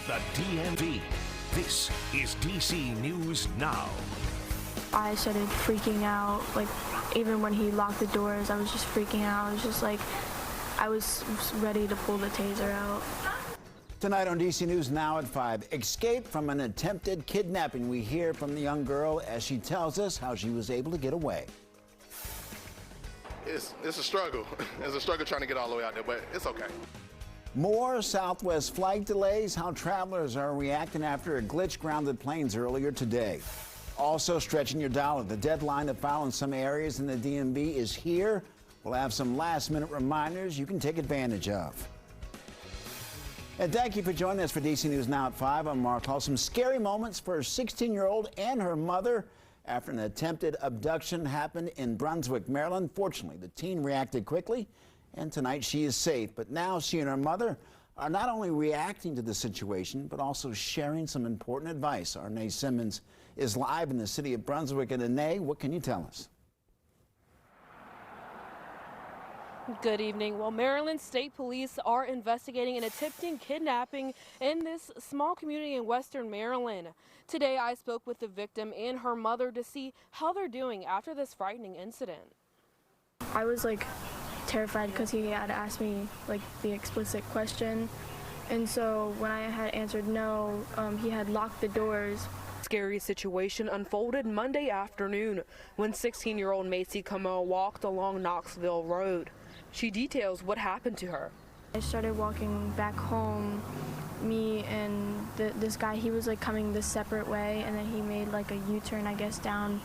the DMV. This is DC News Now. I started freaking out, like even when he locked the doors, I was just freaking out. I was just like, I was ready to pull the taser out. Tonight on DC News Now at 5, escape from an attempted kidnapping. We hear from the young girl as she tells us how she was able to get away. It's a struggle. It's a struggle trying to get all the way out there, but it's okay. More Southwest flight delays, how travelers are reacting after a glitch grounded planes earlier today. Also stretching your dollar. The deadline to file in some areas in the DMV is here. We'll have some last-minute reminders you can take advantage of. And thank you for joining us for DC News Now at 5. I'm Mark Hall. Some scary moments for a 16-year-old and her mother after an attempted abduction happened in Brunswick, Maryland. Fortunately, the teen reacted quickly, and tonight she is safe. But now she and her mother are not only reacting to the situation, but also sharing some important advice. Our Renee Simmons is live in the city of Brunswick. And Renee, what can you tell us? Good evening. Well, Maryland State Police are investigating an attempted kidnapping in this small community in Western Maryland. Today, I spoke with the victim and her mother to see how they're doing after this frightening incident. I was like terrified because he had asked me like the explicit question, and so when I had answered no, he had locked the doors. Scary situation unfolded Monday afternoon when 16-year-old Macy Como walked along Knoxville Road. She details what happened to her. I started walking back home. Me and this guy, he was like coming this separate way, and then he made like a U-turn, I guess, down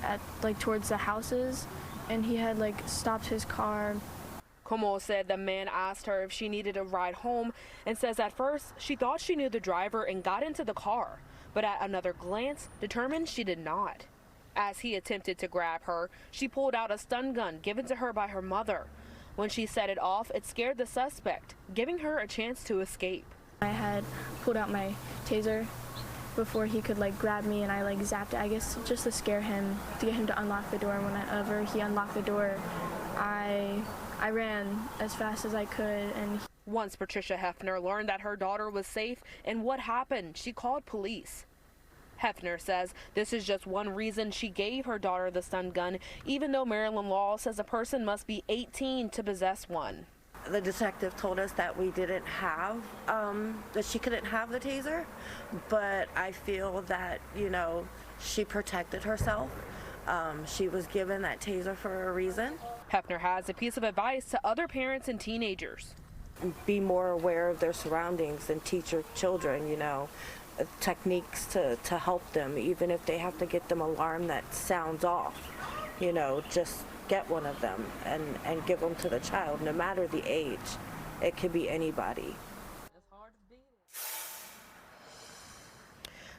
at like towards the houses, and he had like stopped his car. Como said the man asked her if she needed a ride home and says at first she thought she knew the driver and got into the car, but at another glance determined she did not. As he attempted to grab her, she pulled out a stun gun given to her by her mother. When she set it off, it scared the suspect, giving her a chance to escape. I had pulled out my taser before he could like grab me, and I like zapped it, I guess, just to scare him, to get him to unlock the door. And whenever he unlocked the door, I ran as fast as I could. And once Patricia Hefner learned that her daughter was safe and what happened, she called police. Hefner says this is just one reason she gave her daughter the stun gun, even though Maryland law says a person must be 18 to possess one. The detective told us that we didn't have, that she couldn't have the taser, but I feel that, you know, she protected herself. She was given that taser for a reason. Hefner has a piece of advice to other parents and teenagers. Be more aware of their surroundings and teach your children, you know, techniques to help them, even if they have to get them alarm that sounds off. You know, just get one of them and give them to the child, no matter the age. It could be anybody.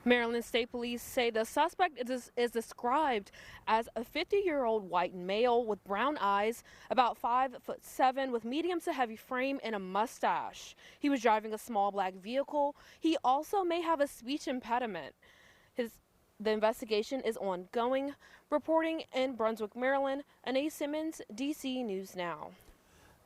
Maryland State Police say the suspect is described as a 50-year-old white male with brown eyes, about 5'7", with medium to heavy frame and a mustache. He was driving a small black vehicle. He also may have a speech impediment. The investigation is ongoing. Reporting in Brunswick, Maryland, Renee Simmons, DC News Now.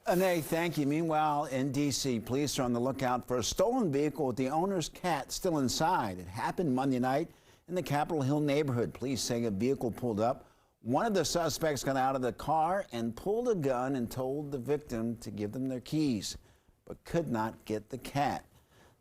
Renee, thank you. Meanwhile, in D.C., police are on the lookout for a stolen vehicle with the owner's cat still inside. It happened Monday night in the Capitol Hill neighborhood. Police say a vehicle pulled up. One of the suspects got out of the car and pulled a gun and told the victim to give them their keys, but could not get the cat.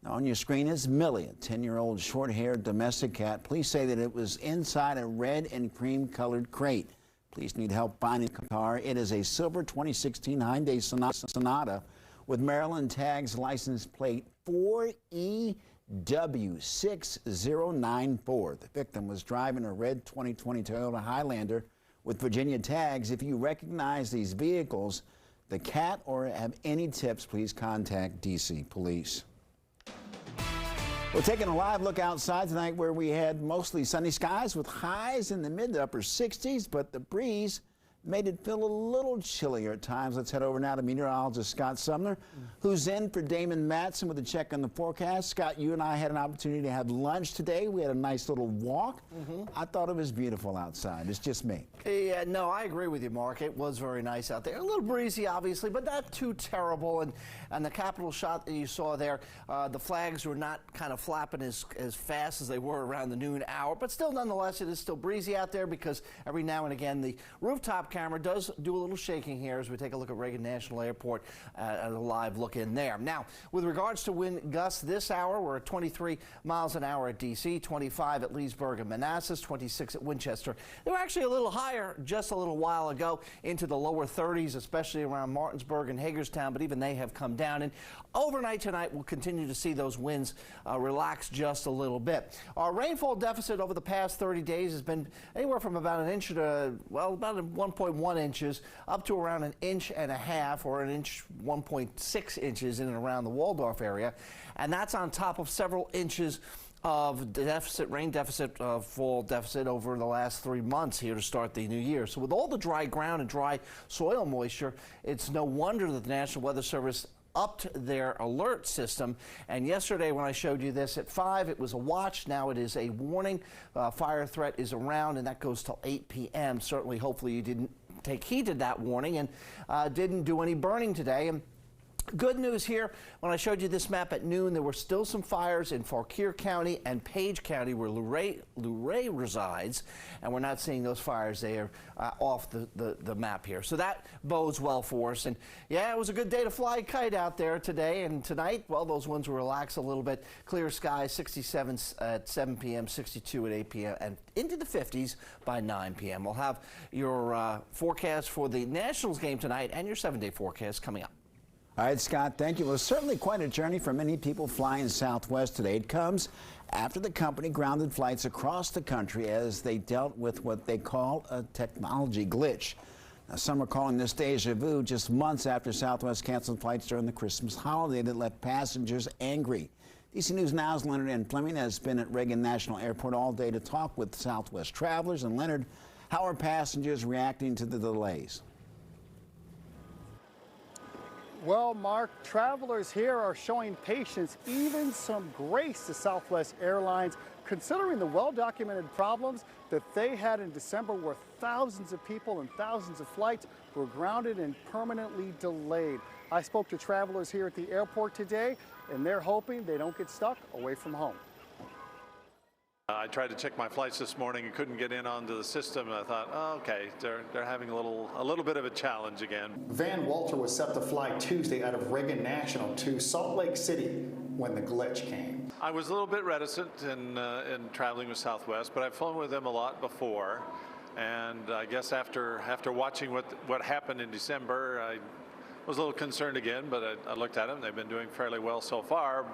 Now, on your screen is Millie, a 10-year-old short-haired domestic cat. Police say that it was inside a red and cream-colored crate. Police need help finding the car. It is a silver 2016 Hyundai Sonata with Maryland tags, license plate 4EW6094. The victim was driving a red 2020 Toyota Highlander with Virginia tags. If you recognize these vehicles, the cat, or have any tips, please contact DC Police. We're taking a live look outside tonight, where we had mostly sunny skies with highs in the mid to upper 60s, but the breeze made it feel a little chillier at times. Let's head over now to meteorologist Scott Sumner, who's in for Damon Matson with a check on the forecast. Scott, you and I had an opportunity to have lunch today. We had a nice little walk. I thought it was beautiful outside. It's just me. Yeah, no, I agree with you, Mark. It was very nice out there. A little breezy, obviously, but not too terrible. And the Capitol shot that you saw there, the flags were not kind of flapping as fast as they were around the noon hour. But still, nonetheless, it is still breezy out there because every now and again the rooftop camera does do a little shaking here as we take a look at Reagan National Airport and a live look in there. Now, with regards to wind gusts this hour, we're at 23 miles an hour at D.C., 25 at Leesburg and Manassas, 26 at Winchester. They were actually a little higher just a little while ago, into the lower 30s, especially around Martinsburg and Hagerstown, but even they have come down. And overnight tonight, we'll continue to see those winds relax just a little bit. Our rainfall deficit over the past 30 days has been anywhere from about an inch to, well, about 1.1 inches up to around an inch and a half, or an inch, 1.6 inches in and around the Waldorf area. And that's on top of several inches of deficit, rain deficit, fall deficit over the last 3 months here to start the new year. So with all the dry ground and dry soil moisture, it's no wonder that the National Weather Service upped their alert system. And yesterday when I showed you this at 5, it was a watch. Now it is a warning. Fire threat is around, and that goes till 8 p.m. Certainly, hopefully you didn't take heed to that warning and didn't do any burning today. And good news here, when I showed you this map at noon, there were still some fires in Fauquier County and Page County where Luray resides, and we're not seeing those fires there off the map here. So that bodes well for us. And yeah, it was a good day to fly a kite out there today and tonight. Well, those winds will relax a little bit. Clear skies, 67 at 7 p.m., 62 at 8 p.m., and into the 50s by 9 p.m. We'll have your forecast for the Nationals game tonight and your 7-day forecast coming up. All right, Scott, thank you. Well, certainly quite a journey for many people flying Southwest today. It comes after the company grounded flights across the country as they dealt with what they call a technology glitch. Now, some are calling this deja vu just months after Southwest canceled flights during the Christmas holiday that left passengers angry. DC News Now's Leonard N. Fleming has been at Reagan National Airport all day to talk with Southwest travelers. And Leonard, how are passengers reacting to the delays? Well, Mark, travelers here are showing patience, even some grace to Southwest Airlines, considering the well-documented problems that they had in December, where thousands of people and thousands of flights were grounded and permanently delayed. I spoke to travelers here at the airport today, and they're hoping they don't get stuck away from home. I tried to check my flights this morning and couldn't get in onto the system. And I thought, oh, okay, they're having a little bit of a challenge again. Van Walter was set to fly Tuesday out of Reagan National to Salt Lake City when the glitch came. I was a little bit reticent in traveling with Southwest, but I've flown with them a lot before. And I guess after watching what happened in December, I was a little concerned again, but I looked at them. They've been doing fairly well so far.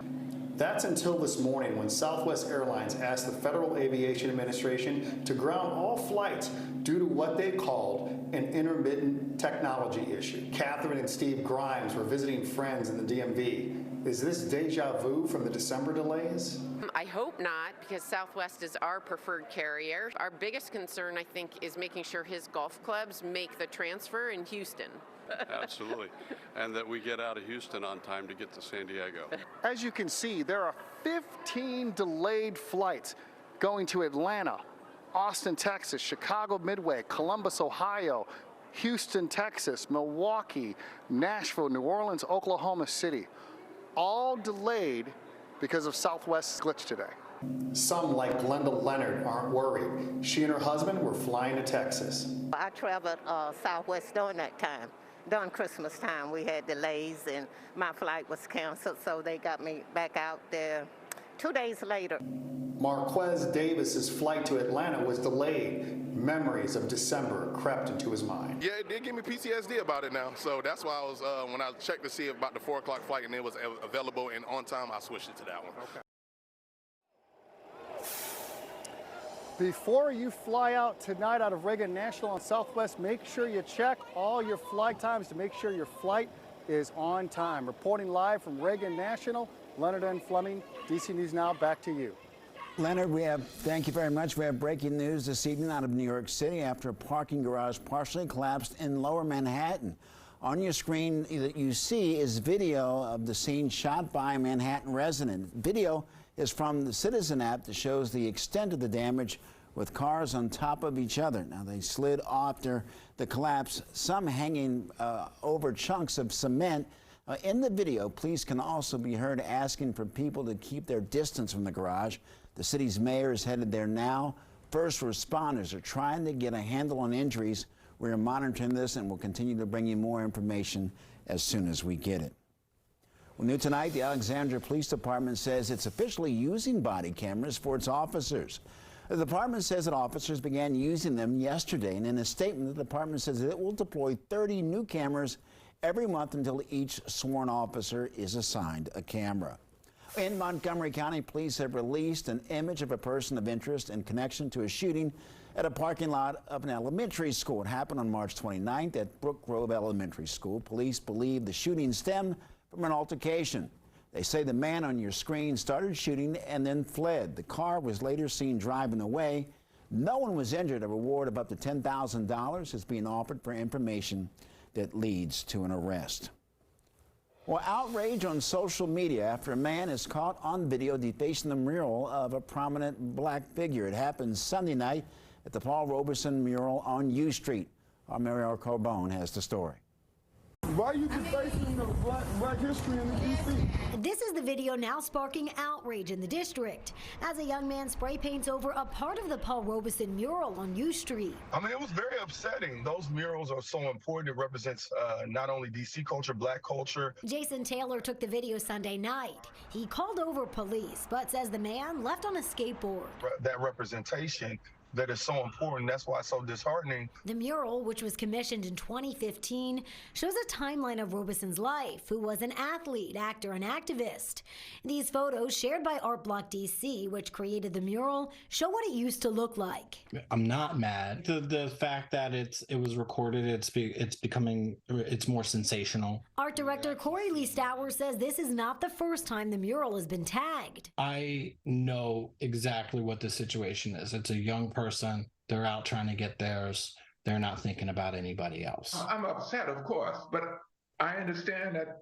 That's until this morning when Southwest Airlines asked the Federal Aviation Administration to ground all flights due to what they called an intermittent technology issue. Catherine and Steve Grimes were visiting friends in the DMV. Is this deja vu from the December delays? I hope not, because Southwest is our preferred carrier. Our biggest concern, I think, is making sure his golf clubs make the transfer in Houston. Absolutely. And that we get out of Houston on time to get to San Diego. As you can see, there are 15 delayed flights going to Atlanta, Austin, Texas, Chicago Midway, Columbus, Ohio, Houston, Texas, Milwaukee, Nashville, New Orleans, Oklahoma City. All delayed because of Southwest's glitch today. Some, like Glenda Leonard, aren't worried. She and her husband were flying to Texas. I traveled Southwest during that time. During Christmas time, we had delays and my flight was canceled, so they got me back out there 2 days later. Marquez Davis's flight to Atlanta was delayed. Memories of December crept into his mind. Yeah, it did give me PTSD about it now. So that's why I was, when I checked to see about the 4 o'clock flight and it was available and on time, I switched it to that one. Okay. Before you fly out tonight out of Reagan National on Southwest, make sure you check all your flight times to make sure your flight is on time. Reporting live from Reagan National, Leonard N. Fleming, DC News Now, back to you. Leonard, thank you very much. We have breaking news this evening out of New York City after a parking garage partially collapsed in Lower Manhattan. On your screen that you see is video of the scene shot by a Manhattan resident. Video is from the Citizen app that shows the extent of the damage with cars on top of each other. Now, they slid after the collapse, some hanging over chunks of cement. In the video, police can also be heard asking for people to keep their distance from the garage. The city's mayor is headed there now. First responders are trying to get a handle on injuries. We're monitoring this and will continue to bring you more information as soon as we get it. Well, new tonight, the Alexandria Police Department says it's officially using body cameras for its officers. The department says that officers began using them yesterday, and in a statement, the department says that it will deploy 30 new cameras every month until each sworn officer is assigned a camera. In Montgomery County, police have released an image of a person of interest in connection to a shooting at a parking lot of an elementary school. It happened on March 29th at Brook Grove Elementary School. Police believe the shooting stemmed from an altercation. They say the man on your screen started shooting and then fled. The car was later seen driving away. No one was injured. A reward of up to $10,000 is being offered for information that leads to an arrest. Well, outrage on social media after a man is caught on video defacing the mural of a prominent black figure. It happened Sunday night at the Paul Robeson mural on U Street. Our Mariel Carbone has the story. Why are you defacing the black history in the D.C.? This is the video now sparking outrage in the district as a young man spray paints over a part of the Paul Robeson mural on U Street. I mean, it was very upsetting. Those murals are so important. It represents not only D.C. culture, black culture. Jason Taylor took the video Sunday night. He called over police, but says the man left on a skateboard. That representation that is so important. That's why it's so disheartening. The mural, which was commissioned in 2015, shows a timeline of Robeson's life, who was an athlete, actor, and activist. These photos, shared by Art Block DC, which created the mural, show what it used to look like. I'm not mad. The fact that it was recorded, it's more sensational. Art director Corey Lee Stower says this is not the first time the mural has been tagged. I know exactly what the situation is. It's a young person. They're out trying to get theirs. They're not thinking about anybody else. I'm upset, of course, but I understand that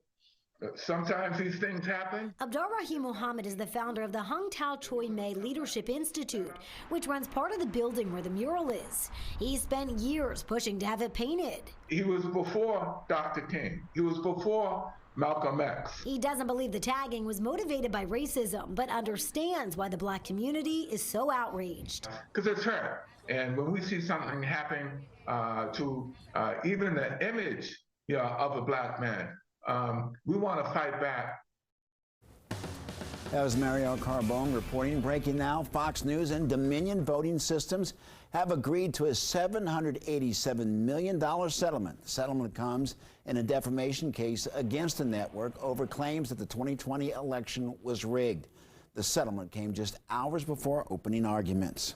sometimes these things happen. Abdul-Rahim Muhammad is the founder of the Hung Tao Choi Mei Leadership Institute, which runs part of the building where the mural is. He spent years pushing to have it painted. He was before Dr. King. He was before Malcolm X. He doesn't believe the tagging was motivated by racism, but understands why the black community is so outraged. Because it's hurt. And when we see something happen to even the image of a black man, we want to fight back. That was Mariel Carbone reporting. Breaking now, Fox News and Dominion Voting Systems have agreed to a $787 million settlement. The settlement comes in a defamation case against the network over claims that the 2020 election was rigged. The settlement came just hours before opening arguments.